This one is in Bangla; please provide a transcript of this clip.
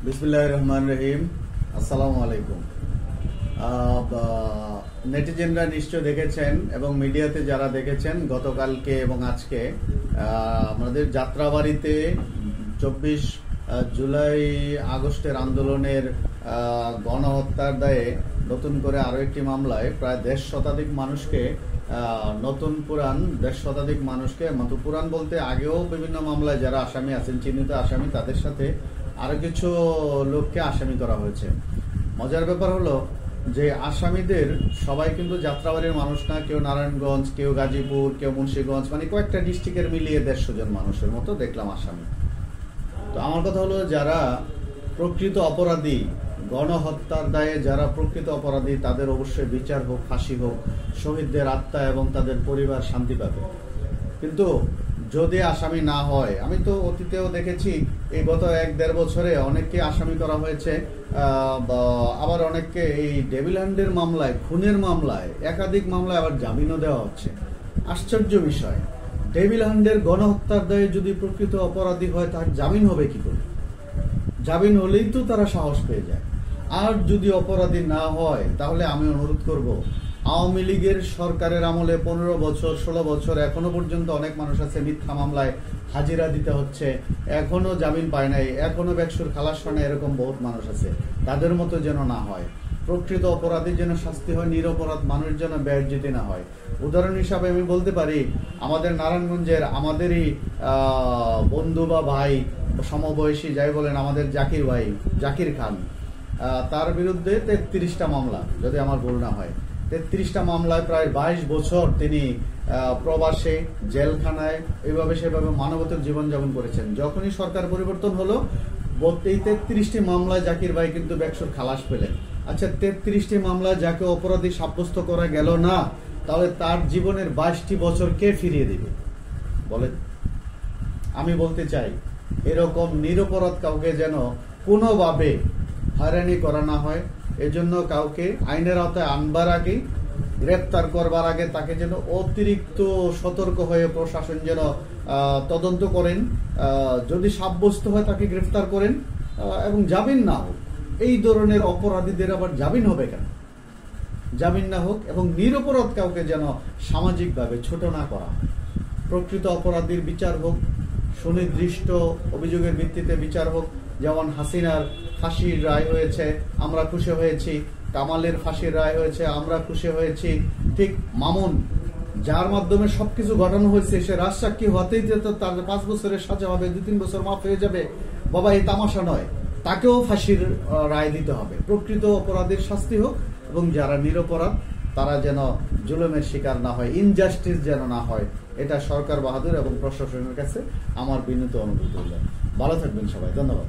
বিসমিল্লাহির রহমানির রহিম। আসসালামু আলাইকুম। নেটিজেনরা নিশ্চয় দেখেছেন এবং মিডিয়াতে যারা দেখেছেন গতকালকে এবং আজকে আমাদের যাত্রাবাড়িতে 24 জুলাই আগস্টের আন্দোলনের গণহত্যার দায়ে নতুন করে আরো একটি মামলায় প্রায় 1.5 শতাধিক মানুষকে পুরান বলতে আগেও বিভিন্ন মামলায় যারা আসামি আছেন, চিহ্নিত আসামি, তাদের সাথে আরো কিছু লোককে আসামি করা হয়েছে। মজার ব্যাপার হলো যে আসামিদের সবাই কিন্তু যাত্রাবাড়ির মানুষ না, কেউ নারায়ণগঞ্জ, কেউ গাজীপুর, কেউ মুন্সিগঞ্জ, মানে কয়েকটা ডিস্ট্রিক্টের মিলিয়ে 150 জন মানুষের মতো দেখলাম আসামি। তো আমার কথা হলো, যারা প্রকৃত অপরাধী, গণহত্যার দায়ে যারা প্রকৃত অপরাধী, তাদের অবশ্যই বিচার হোক, ফাঁসি হোক, শহীদদের আত্মা এবং তাদের পরিবার শান্তি পাবে। কিন্তু যদি আসামি না হয়, আমি তো অতীতেও দেখেছি এই গত 1-1.5 বছরে অনেককে আসামি করা হয়েছে, আবার অনেককে এই ডেভিল হ্যান্ডের মামলায়, খুনের মামলায়, একাধিক মামলায় আবার জামিনও দেওয়া হচ্ছে। আশ্চর্য বিষয়, ডেভিল হ্যান্ডের গণহত্যার দায়ে যদি প্রকৃত অপরাধী হয়, তার জামিন হবে কি করে? জামিন হলেই তো তারা সাহস পেয়ে যায়। আর যদি অপরাধী না হয়, তাহলে আমি অনুরোধ করব, আওয়ামী লীগের সরকারের আমলে 15 বছর 16 বছর এখনো পর্যন্ত অনেক মানুষ আছে মিথ্যা মামলায় হাজিরা দিতে হচ্ছে, এখনো জামিন পায় নাই, এখনো বেকসুর খালাস হয় না, এরকম বহুত মানুষ আছে। তাদের মতো যেন না হয়, প্রকৃত অপরাধীর যেন শাস্তি হয়, নিরপরাধ মানুষ যেন ব্যর্জিত না হয়। উদাহরণ হিসাবে আমি বলতে পারি, আমাদের নারায়ণগঞ্জের আমাদেরই বন্ধু বা ভাই, সমবয়সী যাই বলেন, আমাদের জাকির খান, তার বিরুদ্ধে 33টা মামলা, যদি আমার ভুল না হয়, 33টা মামলায় প্রায় 22 বছর তিনি প্রবাসে, জেলখানায়, এইভাবে সেভাবে মানবতার জীবনযাপন করেছেন। যখনই সরকার পরিবর্তন হলো, এই 33টি মামলায় জাকির ভাই কিন্তু বেকসুর খালাস পেলেন। আচ্ছা, 33টি মামলায় যাকে অপরাধী সাব্যস্ত করা গেল না, তাহলে তার জীবনের 22টি বছর কে ফিরিয়ে দিবে বলেন? আমি বলতে চাই, এরকম নিরপরাধ কাউকে যেন কোনোভাবে হয়রানি করা না হয়। এজন্য কাউকে আইনের আওতায় আনবার আগে, গ্রেপ্তার করবার আগে তাকে যেন অতিরিক্ত সতর্ক হয়ে প্রশাসন যেন তদন্ত করেন, যদি সাব্যস্ত হয় তাকে গ্রেফতার করেন এবং জামিন না হোক। এই ধরনের অপরাধীদের আবার জামিন হবে কেন? জামিন না হোক এবং নিরপরাধ কাউকে যেন সামাজিকভাবে ছোট না করা হয়। প্রকৃত অপরাধীর বিচার হোক, সুনির্দিষ্ট অভিযোগের ভিত্তিতে বিচার হোক। যেমন হাসিনার ফাঁসির রায় হয়েছে, আমরা খুশি হয়েছি। কামালের ফাঁসির রায় হয়েছে, আমরা খুশি হয়েছি। ঠিক মামুন, যার মাধ্যমে সবকিছু ঘটানো হয়েছে, সে রাজসাক্ষী হতেই তার 5 বছরের সাজা হবে, 2-3 বছর মাফ হয়ে যাবে। বাবা, এই তামাশা নয়, তাকেও ফাঁসির রায় দিতে হবে। প্রকৃত অপরাধীর শাস্তি হোক এবং যারা নিরপরাধ তারা যেন জুলুমের শিকার না হয়, ইনজাস্টিস যেন না হয়। এটা সরকার বাহাদুর এবং প্রশাসনের কাছে আমার বিনীত অনুরোধ। ভালো থাকবেন সবাই, ধন্যবাদ।